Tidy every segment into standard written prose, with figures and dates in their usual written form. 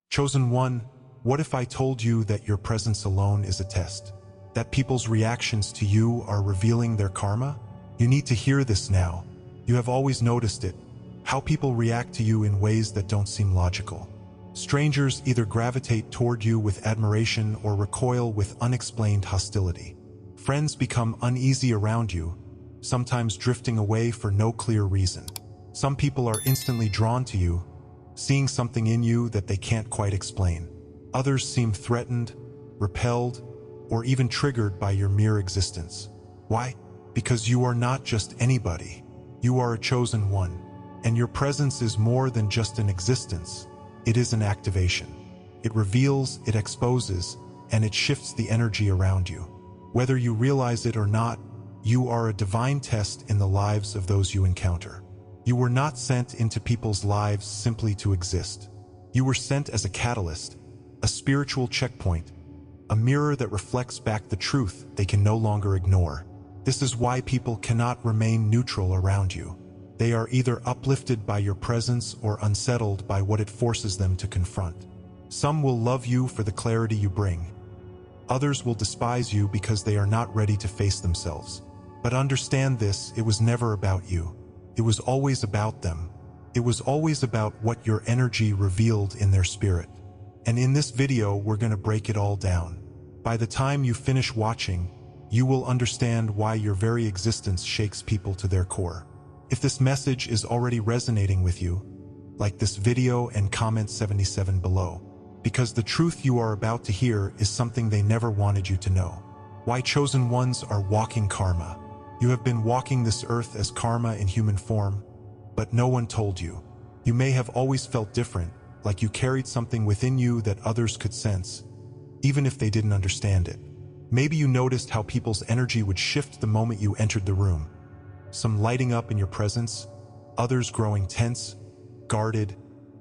Chosen one, what if I told you that your presence alone is a test? That people's reactions to you are revealing their karma? You need to hear this now. You have always noticed it, how people react to you in ways that don't seem logical. Strangers either gravitate toward you with admiration or recoil with unexplained hostility. Friends become uneasy around you, sometimes drifting away for no clear reason. Some people are instantly drawn to you, seeing something in you that they can't quite explain. Others seem threatened, repelled, or even triggered by your mere existence. Why? Because you are not just anybody. You are a chosen one, and your presence is more than just an existence. It is an activation. It reveals, it exposes, and it shifts the energy around you. Whether you realize it or not, you are a divine test in the lives of those you encounter. You were not sent into people's lives simply to exist. You were sent as a catalyst, a spiritual checkpoint, a mirror that reflects back the truth they can no longer ignore. This is why people cannot remain neutral around you. They are either uplifted by your presence or unsettled by what it forces them to confront. Some will love you for the clarity you bring. Others will despise you because they are not ready to face themselves. But understand this, it was never about you. It was always about them. It was always about what your energy revealed in their spirit. And in this video, we're going to break it all down. By the time you finish watching, you will understand why your very existence shakes people to their core. If this message is already resonating with you, like this video and comment 77 below, because the truth you are about to hear is something they never wanted you to know. Why chosen ones are walking karma. You have been walking this earth as karma in human form, but no one told you. You may have always felt different, like you carried something within you that others could sense, even if they didn't understand it. Maybe you noticed how people's energy would shift the moment you entered the room. Some lighting up in your presence, others growing tense, guarded,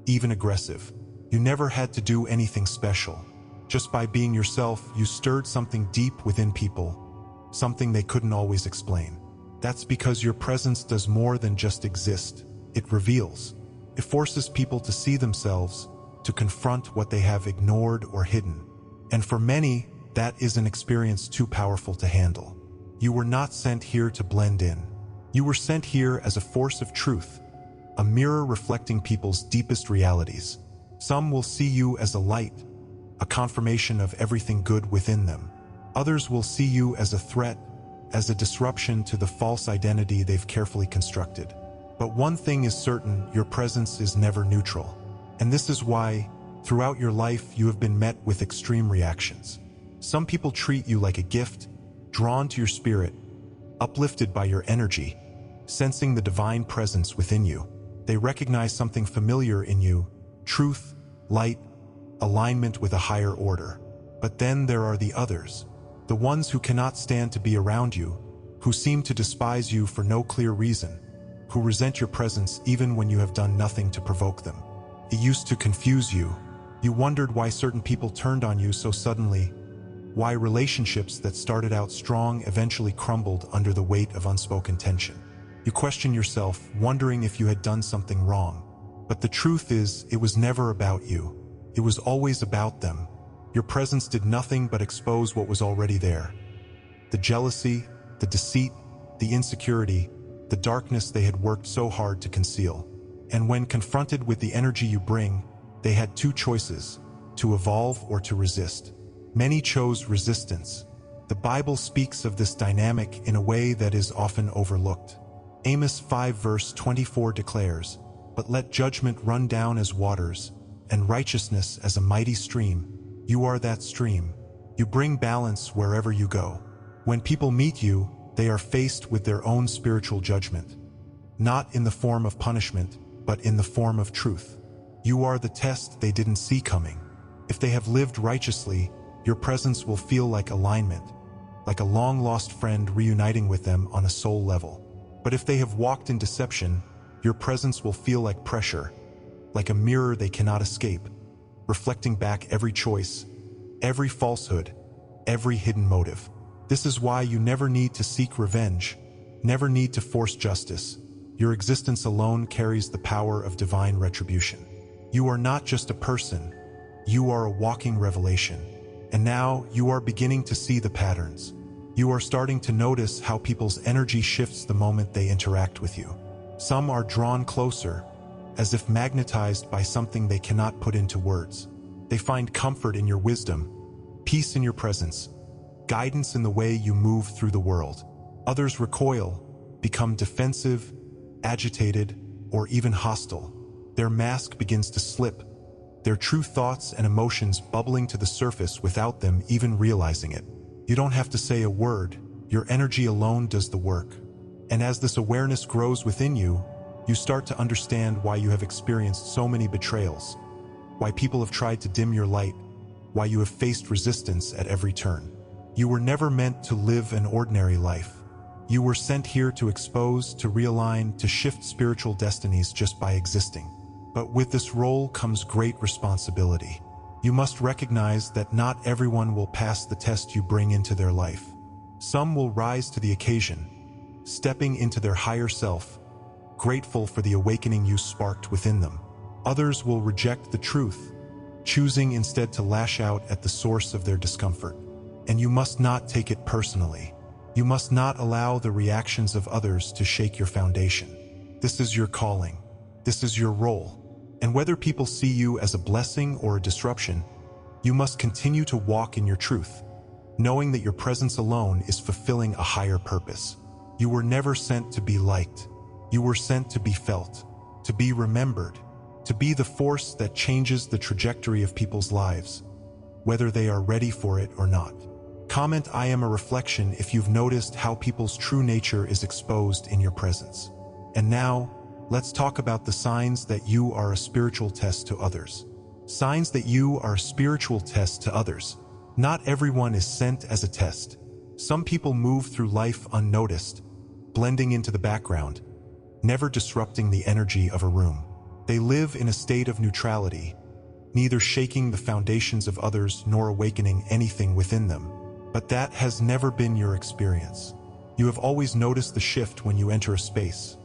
even aggressive. You never had to do anything special. Just by being yourself, you stirred something deep within people, something they couldn't always explain. That's because your presence does more than just exist. It reveals. It forces people to see themselves, to confront what they have ignored or hidden. And for many, that is an experience too powerful to handle. You were not sent here to blend in. You were sent here as a force of truth, a mirror reflecting people's deepest realities. Some will see you as a light, a confirmation of everything good within them. Others will see you as a threat, as a disruption to the false identity they've carefully constructed. But one thing is certain, your presence is never neutral. And this is why, throughout your life, you have been met with extreme reactions. Some people treat you like a gift, drawn to your spirit, uplifted by your energy, sensing the divine presence within you. They recognize something familiar in you, truth, light, alignment with a higher order. But then there are the others, the ones who cannot stand to be around you, who seem to despise you for no clear reason, who resent your presence even when you have done nothing to provoke them. It used to confuse you. You wondered why certain people turned on you so suddenly, why relationships that started out strong eventually crumbled under the weight of unspoken tension. You question yourself, wondering if you had done something wrong. But the truth is, it was never about you. It was always about them. Your presence did nothing but expose what was already there. The jealousy, the deceit, the insecurity, the darkness they had worked so hard to conceal. And when confronted with the energy you bring, they had two choices: to evolve or to resist. Many chose resistance. The Bible speaks of this dynamic in a way that is often overlooked. Amos 5 verse 24 declares, "But let judgment run down as waters, and righteousness as a mighty stream. You are that stream. You bring balance wherever you go." When people meet you, they are faced with their own spiritual judgment. Not in the form of punishment, but in the form of truth. You are the test they didn't see coming. If they have lived righteously, your presence will feel like alignment, like a long-lost friend reuniting with them on a soul level. But if they have walked in deception, your presence will feel like pressure, like a mirror they cannot escape, reflecting back every choice, every falsehood, every hidden motive. This is why you never need to seek revenge, never need to force justice. Your existence alone carries the power of divine retribution. You are not just a person, You are a walking revelation. And now you are beginning to see the patterns. You are starting to notice how people's energy shifts the moment they interact with you. Some are drawn closer, as if magnetized by something they cannot put into words. They find comfort in your wisdom, peace in your presence, guidance in the way you move through the world. Others recoil, become defensive, agitated, or even hostile. Their mask begins to slip, their true thoughts and emotions bubbling to the surface without them even realizing it. You don't have to say a word, your energy alone does the work. And as this awareness grows within you, you start to understand why you have experienced so many betrayals, why people have tried to dim your light, why you have faced resistance at every turn. You were never meant to live an ordinary life. You were sent here to expose, to realign, to shift spiritual destinies just by existing. But with this role comes great responsibility. You must recognize that not everyone will pass the test you bring into their life. Some will rise to the occasion, stepping into their higher self, grateful for the awakening you sparked within them. Others will reject the truth, choosing instead to lash out at the source of their discomfort. And you must not take it personally. You must not allow the reactions of others to shake your foundation. This is your calling. This is your role. And whether people see you as a blessing or a disruption, you must continue to walk in your truth, knowing that your presence alone is fulfilling a higher purpose. You were never sent to be liked. You were sent to be felt, to be remembered, to be the force that changes the trajectory of people's lives, whether they are ready for it or not. Comment "I am a reflection" if you've noticed how people's true nature is exposed in your presence. And now, let's talk about the signs that you are a spiritual test to others. Signs that you are a spiritual test to others. Not everyone is sent as a test. Some people move through life unnoticed, blending into the background, never disrupting the energy of a room. They live in a state of neutrality, neither shaking the foundations of others nor awakening anything within them. But that has never been your experience. You have always noticed the shift when you enter a space.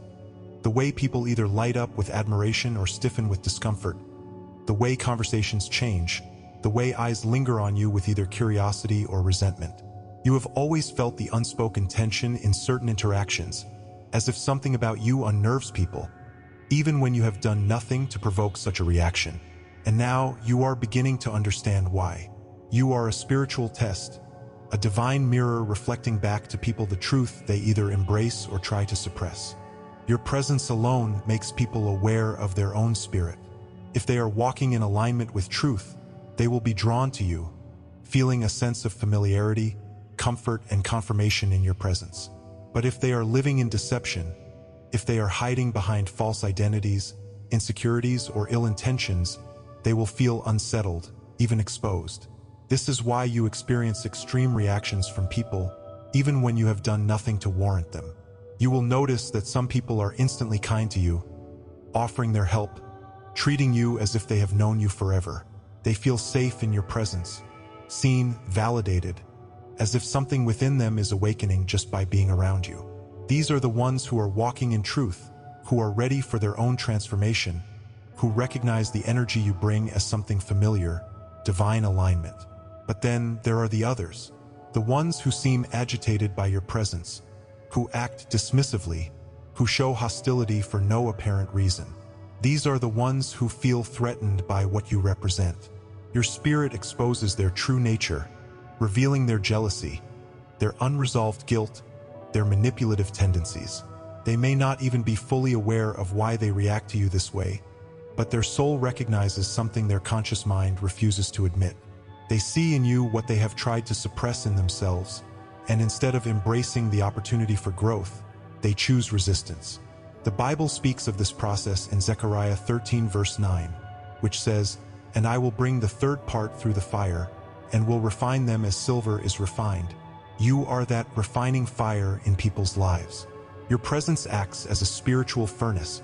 The way people either light up with admiration or stiffen with discomfort. The way conversations change. The way eyes linger on you with either curiosity or resentment. You have always felt the unspoken tension in certain interactions, as if something about you unnerves people, even when you have done nothing to provoke such a reaction. And now you are beginning to understand why. You are a spiritual test, a divine mirror reflecting back to people the truth they either embrace or try to suppress. Your presence alone makes people aware of their own spirit. If they are walking in alignment with truth, they will be drawn to you, feeling a sense of familiarity, comfort, and confirmation in your presence. But if they are living in deception, if they are hiding behind false identities, insecurities, or ill intentions, they will feel unsettled, even exposed. This is why you experience extreme reactions from people, even when you have done nothing to warrant them. You will notice that some people are instantly kind to you, offering their help, treating you as if they have known you forever. They feel safe in your presence, seen, validated, as if something within them is awakening just by being around you. These are the ones who are walking in truth, who are ready for their own transformation, who recognize the energy you bring as something familiar, divine alignment. But then there are the others, the ones who seem agitated by your presence, who act dismissively, who show hostility for no apparent reason. These are the ones who feel threatened by what you represent. Your spirit exposes their true nature, revealing their jealousy, their unresolved guilt, their manipulative tendencies. They may not even be fully aware of why they react to you this way, but their soul recognizes something their conscious mind refuses to admit. They see in you what they have tried to suppress in themselves, and instead of embracing the opportunity for growth, they choose resistance. The Bible speaks of this process in Zechariah 13 verse 9, which says, "And I will bring the third part through the fire, and will refine them as silver is refined." You are that refining fire in people's lives. Your presence acts as a spiritual furnace,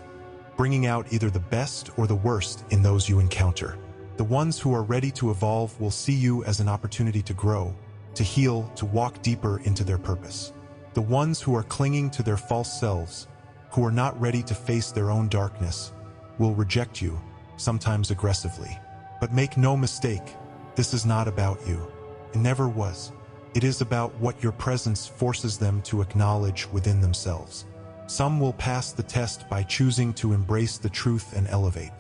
bringing out either the best or the worst in those you encounter. The ones who are ready to evolve will see you as an opportunity to grow, to heal, to walk deeper into their purpose. The ones who are clinging to their false selves, who are not ready to face their own darkness, will reject you, sometimes aggressively. But make no mistake, this is not about you. It never was. It is about what your presence forces them to acknowledge within themselves. Some will pass the test by choosing to embrace the truth and elevate.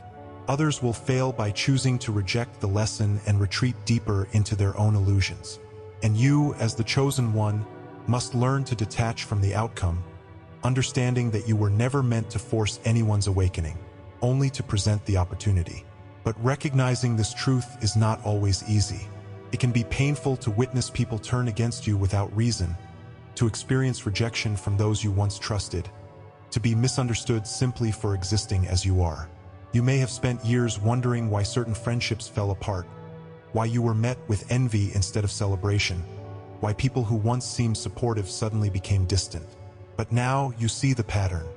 Others will fail by choosing to reject the lesson and retreat deeper into their own illusions. And you, as the chosen one, must learn to detach from the outcome, understanding that you were never meant to force anyone's awakening, only to present the opportunity. But recognizing this truth is not always easy. It can be painful to witness people turn against you without reason, to experience rejection from those you once trusted, to be misunderstood simply for existing as you are. You may have spent years wondering why certain friendships fell apart, why you were met with envy instead of celebration, why people who once seemed supportive suddenly became distant. But now you see the pattern.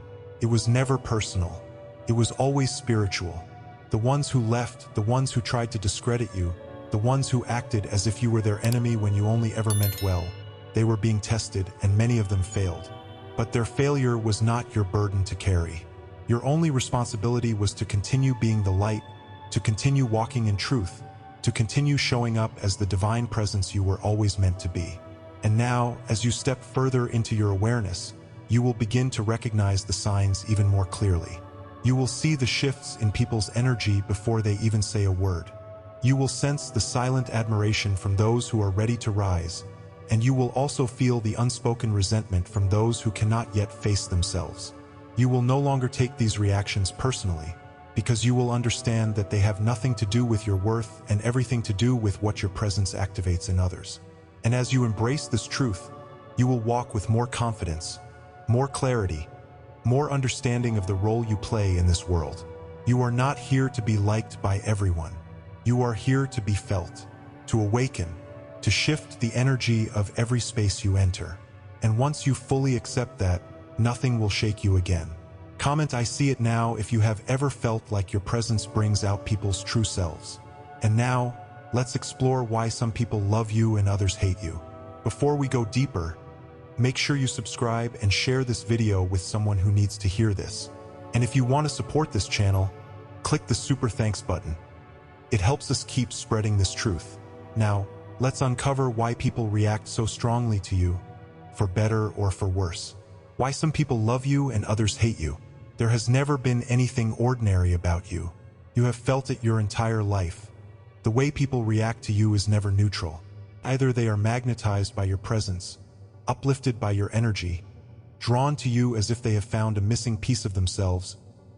It was never personal. It was always spiritual. The ones who left, the ones who tried to discredit you, the ones who acted as if you were their enemy when you only ever meant well, they were being tested, and many of them failed. But their failure was not your burden to carry. Your only responsibility was to continue being the light, to continue walking in truth, to continue showing up as the divine presence you were always meant to be. And now, as you step further into your awareness, you will begin to recognize the signs even more clearly. You will see the shifts in people's energy before they even say a word. You will sense the silent admiration from those who are ready to rise, and you will also feel the unspoken resentment from those who cannot yet face themselves. You will no longer take these reactions personally, because you will understand that they have nothing to do with your worth and everything to do with what your presence activates in others. And as you embrace this truth, you will walk with more confidence, more clarity, more understanding of the role you play in this world. You are not here to be liked by everyone. You are here to be felt, to awaken, to shift the energy of every space you enter. And once you fully accept that, nothing will shake you again. Comment "I see it now" if you have ever felt like your presence brings out people's true selves. And now, let's explore why some people love you and others hate you. Before we go deeper, make sure you subscribe and share this video with someone who needs to hear this. And if you want to support this channel, click the super thanks button. It helps us keep spreading this truth. Now, let's uncover why people react so strongly to you, for better or for worse. Why some people love you and others hate you. There has never been anything ordinary about you. You have felt it your entire life. The way people react to you is never neutral. Either they are magnetized by your presence, uplifted by your energy, drawn to you as if they have found a missing piece of themselves,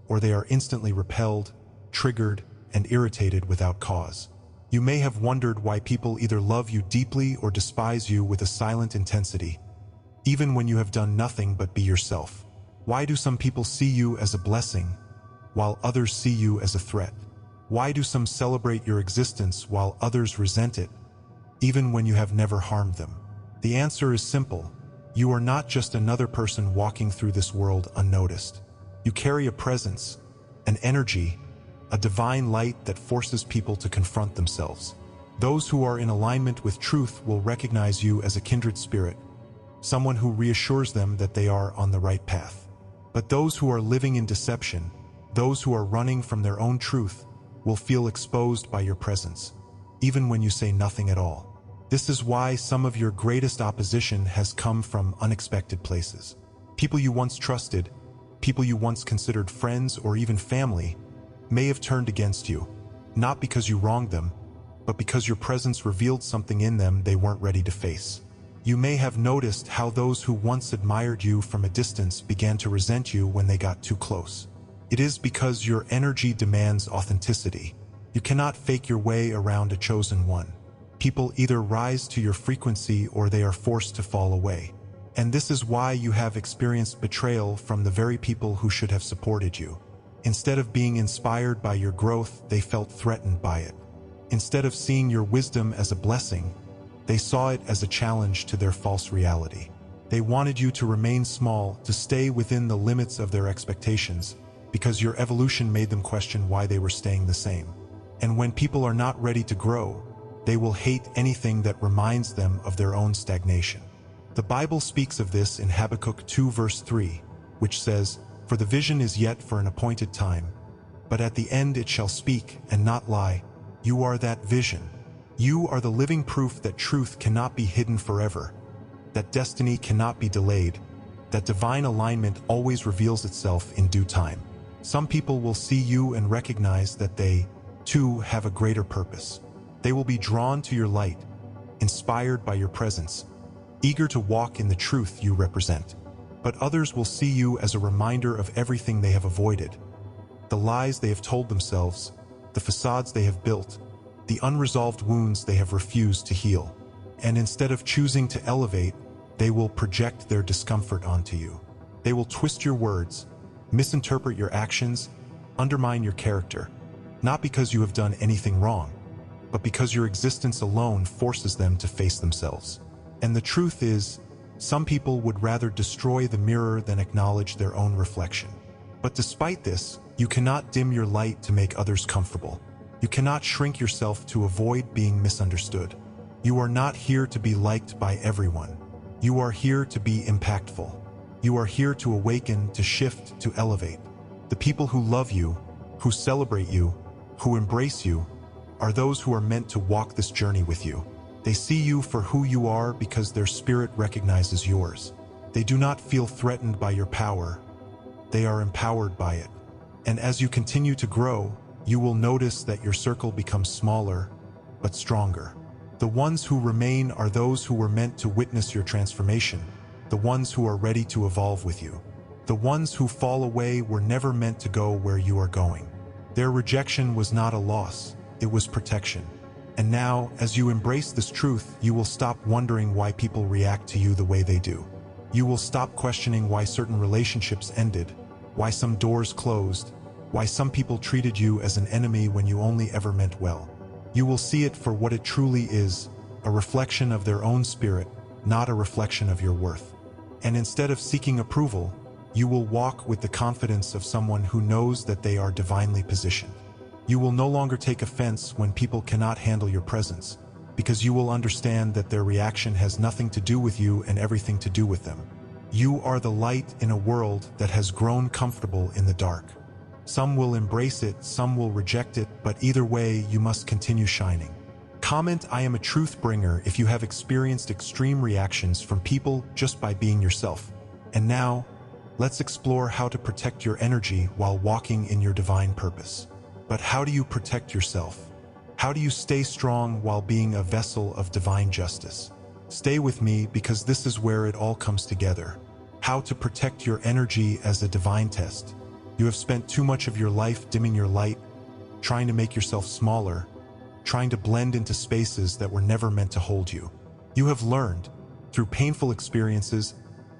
or they are instantly repelled, triggered, and irritated without cause. You may have wondered why people either love you deeply or despise you with a silent intensity, even when you have done nothing but be yourself. Why do some people see you as a blessing, while others see you as a threat? Why do some celebrate your existence while others resent it, even when you have never harmed them? The answer is simple. You are not just another person walking through this world unnoticed. You carry a presence, an energy, a divine light that forces people to confront themselves. Those who are in alignment with truth will recognize you as a kindred spirit, someone who reassures them that they are on the right path. But those who are living in deception, those who are running from their own truth, will feel exposed by your presence, even when you say nothing at all. This is why some of your greatest opposition has come from unexpected places. People you once trusted, people you once considered friends or even family, may have turned against you, not because you wronged them, but because your presence revealed something in them they weren't ready to face. You may have noticed how those who once admired you from a distance began to resent you when they got too close. It is because your energy demands authenticity. You cannot fake your way around a chosen one. People either rise to your frequency or they are forced to fall away. And this is why you have experienced betrayal from the very people who should have supported you. Instead of being inspired by your growth, they felt threatened by it. Instead of seeing your wisdom as a blessing, they saw it as a challenge to their false reality. They wanted you to remain small, to stay within the limits of their expectations, because your evolution made them question why they were staying the same. And when people are not ready to grow, they will hate anything that reminds them of their own stagnation. The Bible speaks of this in Habakkuk 2 verse 3, which says, "For the vision is yet for an appointed time, but at the end it shall speak and not lie, You are that vision. You are the living proof that truth cannot be hidden forever, that destiny cannot be delayed, that divine alignment always reveals itself in due time. Some people will see you and recognize that they, too, have a greater purpose. They will be drawn to your light, inspired by your presence, eager to walk in the truth you represent. But others will see you as a reminder of everything they have avoided, the lies they have told themselves, the facades they have built, the unresolved wounds they have refused to heal. And instead of choosing to elevate, they will project their discomfort onto you. They will twist your words, misinterpret your actions, undermine your character, not because you have done anything wrong, but because your existence alone forces them to face themselves. And the truth is, some people would rather destroy the mirror than acknowledge their own reflection. But despite this, you cannot dim your light to make others comfortable. You cannot shrink yourself to avoid being misunderstood. You are not here to be liked by everyone. You are here to be impactful. You are here to awaken, to shift, to elevate. The people who love you, who celebrate you, who embrace you, are those who are meant to walk this journey with you. They see you for who you are because their spirit recognizes yours. They do not feel threatened by your power. They are empowered by it. And as you continue to grow, you will notice that your circle becomes smaller, but stronger. The ones who remain are those who were meant to witness your transformation, the ones who are ready to evolve with you. The ones who fall away were never meant to go where you are going. Their rejection was not a loss, it was protection. And now, as you embrace this truth, you will stop wondering why people react to you the way they do. You will stop questioning why certain relationships ended, why some doors closed, why some people treated you as an enemy when you only ever meant well. You will see it for what it truly is, a reflection of their own spirit, not a reflection of your worth. And instead of seeking approval, you will walk with the confidence of someone who knows that they are divinely positioned. You will no longer take offense when people cannot handle your presence, because you will understand that their reaction has nothing to do with you and everything to do with them. You are the light in a world that has grown comfortable in the dark. Some will embrace it, some will reject it, but either way, you must continue shining. Comment "I am a truth bringer" if you have experienced extreme reactions from people just by being yourself. And now, let's explore how to protect your energy while walking in your divine purpose. But how do you protect yourself? How do you stay strong while being a vessel of divine justice? Stay with me because this is where it all comes together. How to protect your energy as a divine test. You have spent too much of your life dimming your light, trying to make yourself smaller, trying to blend into spaces that were never meant to hold you. You have learned, through painful experiences,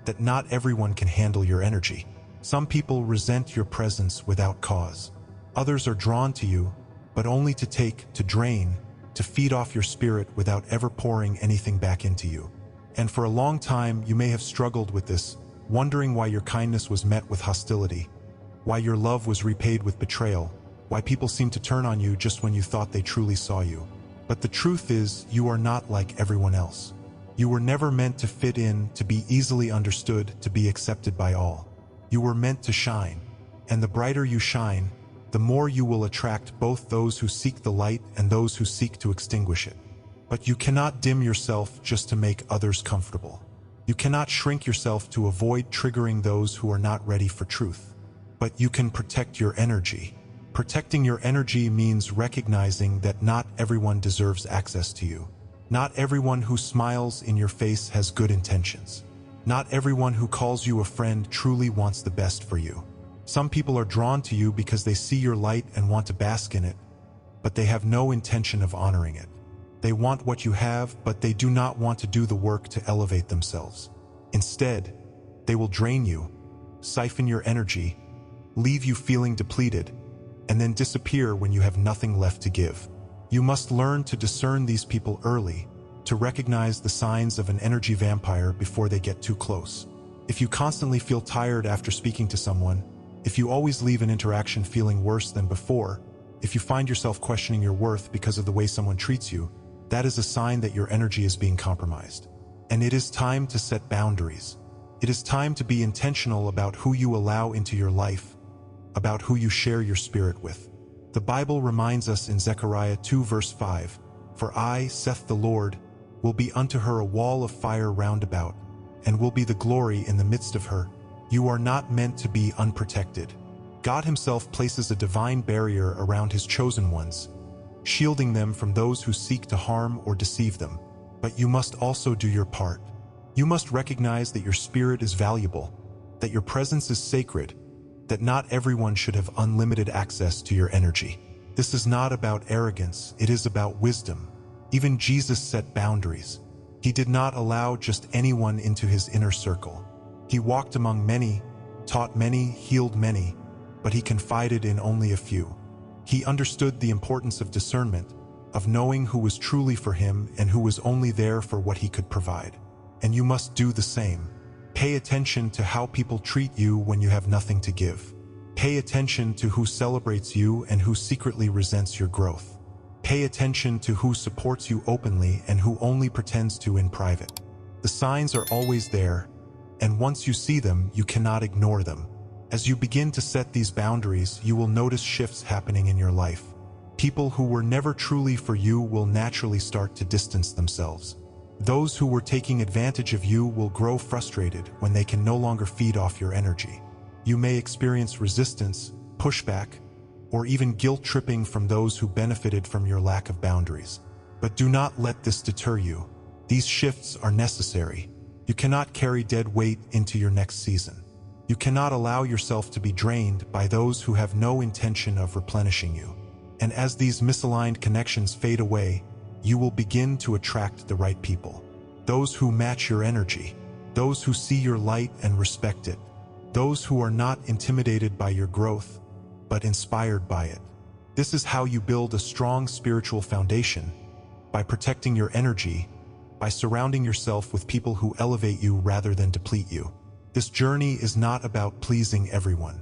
that not everyone can handle your energy. Some people resent your presence without cause. Others are drawn to you, but only to take, to drain, to feed off your spirit without ever pouring anything back into you. And for a long time, you may have struggled with this, wondering why your kindness was met with hostility, why your love was repaid with betrayal, why people seemed to turn on you just when you thought they truly saw you. But the truth is, you are not like everyone else. You were never meant to fit in, to be easily understood, to be accepted by all. You were meant to shine, and the brighter you shine, the more you will attract both those who seek the light and those who seek to extinguish it. But you cannot dim yourself just to make others comfortable. You cannot shrink yourself to avoid triggering those who are not ready for truth. But you can protect your energy. Protecting your energy means recognizing that not everyone deserves access to you. Not everyone who smiles in your face has good intentions. Not everyone who calls you a friend truly wants the best for you. Some people are drawn to you because they see your light and want to bask in it, but they have no intention of honoring it. They want what you have, but they do not want to do the work to elevate themselves. Instead, they will drain you, siphon your energy, leave you feeling depleted, and then disappear when you have nothing left to give. You must learn to discern these people early, to recognize the signs of an energy vampire before they get too close. If you constantly feel tired after speaking to someone, if you always leave an interaction feeling worse than before, if you find yourself questioning your worth because of the way someone treats you, that is a sign that your energy is being compromised. And it is time to set boundaries. It is time to be intentional about who you allow into your life, about who you share your spirit with. The Bible reminds us in Zechariah 2 verse 5, "For I, saith the Lord, will be unto her a wall of fire round about, and will be the glory in the midst of her." You are not meant to be unprotected. God himself places a divine barrier around his chosen ones, shielding them from those who seek to harm or deceive them. But you must also do your part. You must recognize that your spirit is valuable, that your presence is sacred, that not everyone should have unlimited access to your energy. This is not about arrogance, it is about wisdom. Even Jesus set boundaries. He did not allow just anyone into his inner circle. He walked among many, taught many, healed many, but he confided in only a few. He understood the importance of discernment, of knowing who was truly for him and who was only there for what he could provide. And you must do the same. Pay attention to how people treat you when you have nothing to give. Pay attention to who celebrates you and who secretly resents your growth. Pay attention to who supports you openly and who only pretends to in private. The signs are always there, and once you see them, you cannot ignore them. As you begin to set these boundaries, you will notice shifts happening in your life. People who were never truly for you will naturally start to distance themselves. Those who were taking advantage of you will grow frustrated when they can no longer feed off your energy. You may experience resistance, pushback, or even guilt-tripping from those who benefited from your lack of boundaries. But do not let this deter you. These shifts are necessary. You cannot carry dead weight into your next season. You cannot allow yourself to be drained by those who have no intention of replenishing you. And as these misaligned connections fade away, you will begin to attract the right people. Those who match your energy, those who see your light and respect it, those who are not intimidated by your growth, but inspired by it. This is how you build a strong spiritual foundation, by protecting your energy, by surrounding yourself with people who elevate you rather than deplete you. This journey is not about pleasing everyone.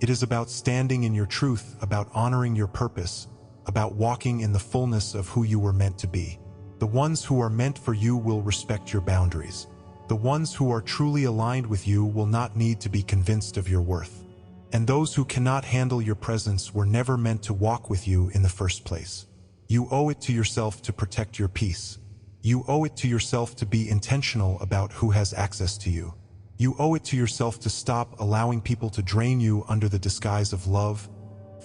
It is about standing in your truth, about honoring your purpose, about walking in the fullness of who you were meant to be. The ones who are meant for you will respect your boundaries. The ones who are truly aligned with you will not need to be convinced of your worth. And those who cannot handle your presence were never meant to walk with you in the first place. You owe it to yourself to protect your peace. You owe it to yourself to be intentional about who has access to you. You owe it to yourself to stop allowing people to drain you under the disguise of love,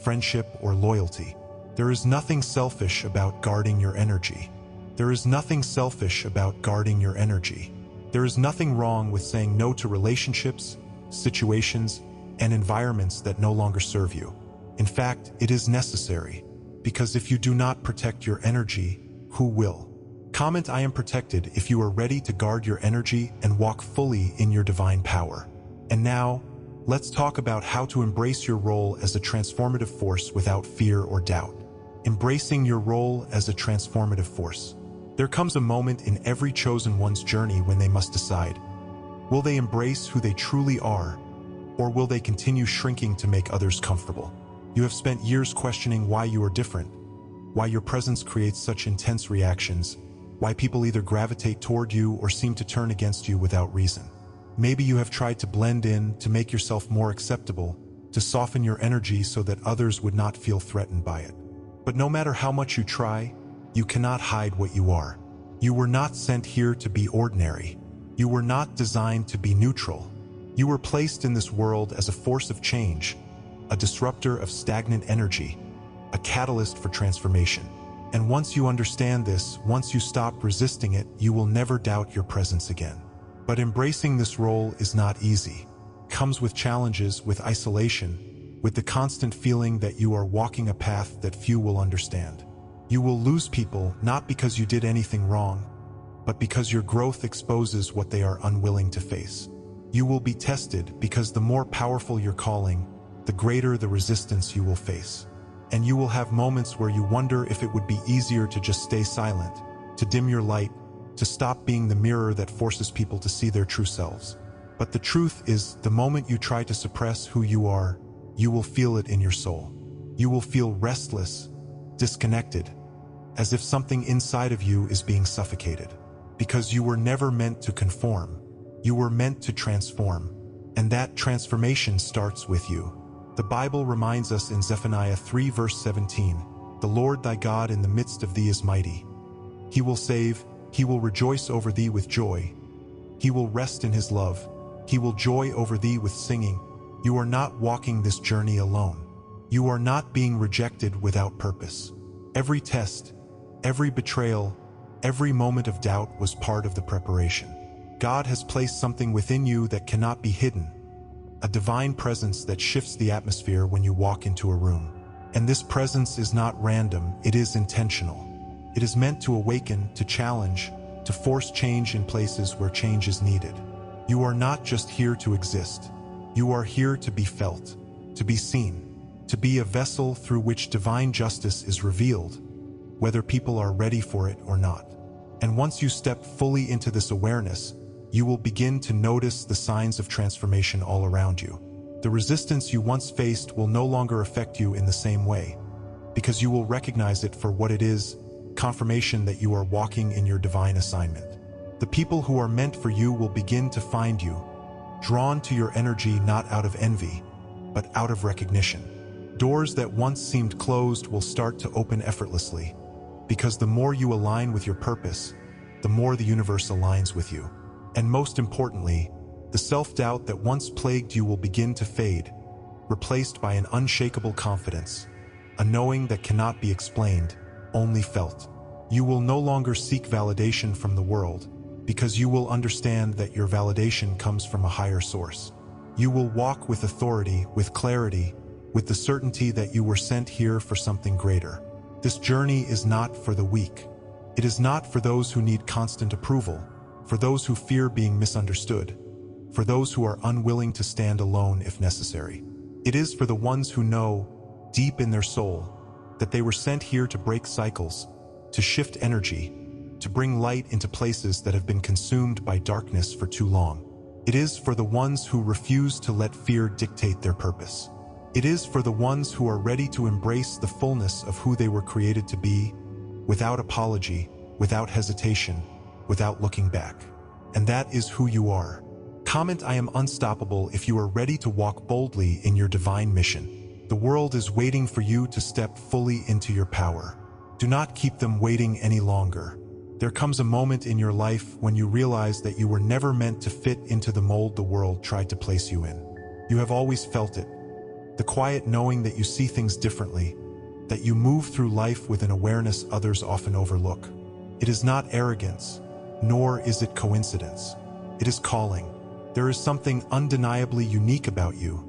friendship, or loyalty. There is nothing selfish about guarding your energy. There is nothing selfish about guarding your energy. There is nothing wrong with saying no to relationships, situations, and environments that no longer serve you. In fact, it is necessary, because if you do not protect your energy, who will? Comment "I am protected" if you are ready to guard your energy and walk fully in your divine power. And now, let's talk about how to embrace your role as a transformative force without fear or doubt. Embracing your role as a transformative force. There comes a moment in every chosen one's journey when they must decide, will they embrace who they truly are, or will they continue shrinking to make others comfortable? You have spent years questioning why you are different, why your presence creates such intense reactions, why people either gravitate toward you or seem to turn against you without reason. Maybe you have tried to blend in, to make yourself more acceptable, to soften your energy so that others would not feel threatened by it. But no matter how much you try, you cannot hide what you are. You were not sent here to be ordinary. You were not designed to be neutral. You were placed in this world as a force of change, a disruptor of stagnant energy, a catalyst for transformation. And once you understand this, once you stop resisting it, you will never doubt your presence again. But embracing this role is not easy. It comes with challenges, with isolation, with the constant feeling that you are walking a path that few will understand. You will lose people not because you did anything wrong, but because your growth exposes what they are unwilling to face. You will be tested because the more powerful your calling, the greater the resistance you will face. And you will have moments where you wonder if it would be easier to just stay silent, to dim your light, to stop being the mirror that forces people to see their true selves. But the truth is, the moment you try to suppress who you are, you will feel it in your soul. You will feel restless, disconnected, as if something inside of you is being suffocated. Because you were never meant to conform. You were meant to transform. And that transformation starts with you. The Bible reminds us in Zephaniah 3 verse 17, "The Lord thy God in the midst of thee is mighty. He will save, he will rejoice over thee with joy. He will rest in his love. He will joy over thee with singing." You are not walking this journey alone. You are not being rejected without purpose. Every test, every betrayal, every moment of doubt was part of the preparation. God has placed something within you that cannot be hidden, a divine presence that shifts the atmosphere when you walk into a room. And this presence is not random, it is intentional. It is meant to awaken, to challenge, to force change in places where change is needed. You are not just here to exist. You are here to be felt, to be seen, to be a vessel through which divine justice is revealed, whether people are ready for it or not. And once you step fully into this awareness, you will begin to notice the signs of transformation all around you. The resistance you once faced will no longer affect you in the same way, because you will recognize it for what it is, confirmation that you are walking in your divine assignment. The people who are meant for you will begin to find you, drawn to your energy not out of envy, but out of recognition. Doors that once seemed closed will start to open effortlessly, because the more you align with your purpose, the more the universe aligns with you. And most importantly, the self-doubt that once plagued you will begin to fade, replaced by an unshakable confidence, a knowing that cannot be explained, only felt. You will no longer seek validation from the world, because you will understand that your validation comes from a higher source. You will walk with authority, with clarity, with the certainty that you were sent here for something greater. This journey is not for the weak. It is not for those who need constant approval, for those who fear being misunderstood, for those who are unwilling to stand alone if necessary. It is for the ones who know, deep in their soul, that they were sent here to break cycles, to shift energy, to bring light into places that have been consumed by darkness for too long. It is for the ones who refuse to let fear dictate their purpose. It is for the ones who are ready to embrace the fullness of who they were created to be, without apology, without hesitation, without looking back. And that is who you are. Comment "I am unstoppable" if you are ready to walk boldly in your divine mission. The world is waiting for you to step fully into your power. Do not keep them waiting any longer. There comes a moment in your life when you realize that you were never meant to fit into the mold the world tried to place you in. You have always felt it. The quiet knowing that you see things differently, that you move through life with an awareness others often overlook. It is not arrogance, nor is it coincidence. It is calling. There is something undeniably unique about you,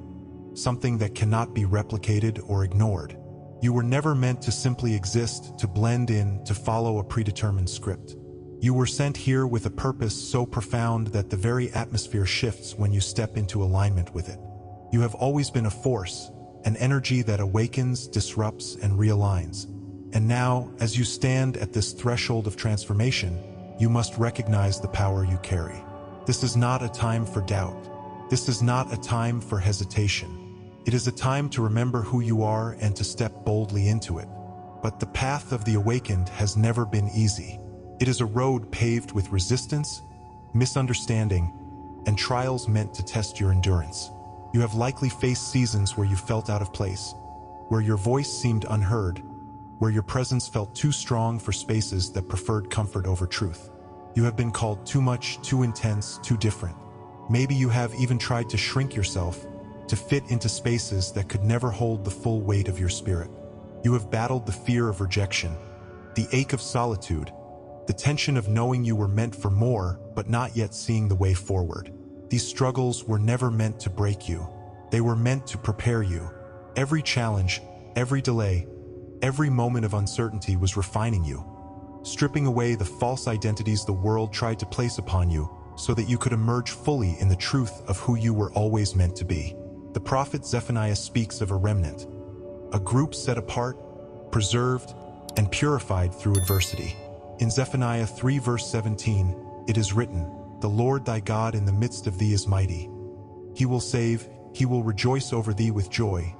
something that cannot be replicated or ignored. You were never meant to simply exist, to blend in, to follow a predetermined script. You were sent here with a purpose so profound that the very atmosphere shifts when you step into alignment with it. You have always been a force, an energy that awakens, disrupts, and realigns. And now, as you stand at this threshold of transformation, you must recognize the power you carry. This is not a time for doubt. This is not a time for hesitation. It is a time to remember who you are and to step boldly into it. But the path of the awakened has never been easy. It is a road paved with resistance, misunderstanding, and trials meant to test your endurance. You have likely faced seasons where you felt out of place, where your voice seemed unheard, where your presence felt too strong for spaces that preferred comfort over truth. You have been called too much, too intense, too different. Maybe you have even tried to shrink yourself, to fit into spaces that could never hold the full weight of your spirit. You have battled the fear of rejection, the ache of solitude, the tension of knowing you were meant for more but not yet seeing the way forward. These struggles were never meant to break you. They were meant to prepare you. Every challenge, every delay, every moment of uncertainty was refining you, stripping away the false identities the world tried to place upon you so that you could emerge fully in the truth of who you were always meant to be. The prophet Zephaniah speaks of a remnant, a group set apart, preserved, and purified through adversity. In Zephaniah 3 verse 17, it is written, "The Lord thy God in the midst of thee is mighty. He will save, he will rejoice over thee with joy.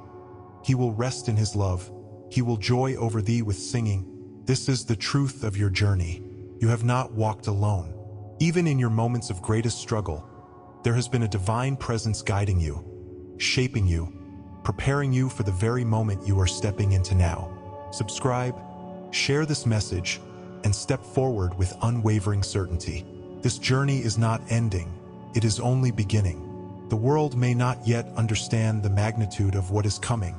He will rest in his love. He will joy over thee with singing." This is the truth of your journey. You have not walked alone. Even in your moments of greatest struggle, there has been a divine presence guiding you, shaping you, preparing you for the very moment you are stepping into now. Subscribe, share this message, and step forward with unwavering certainty. This journey is not ending, it is only beginning. The world may not yet understand the magnitude of what is coming,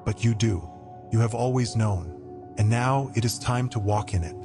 but you do. You have always known, and now it is time to walk in it.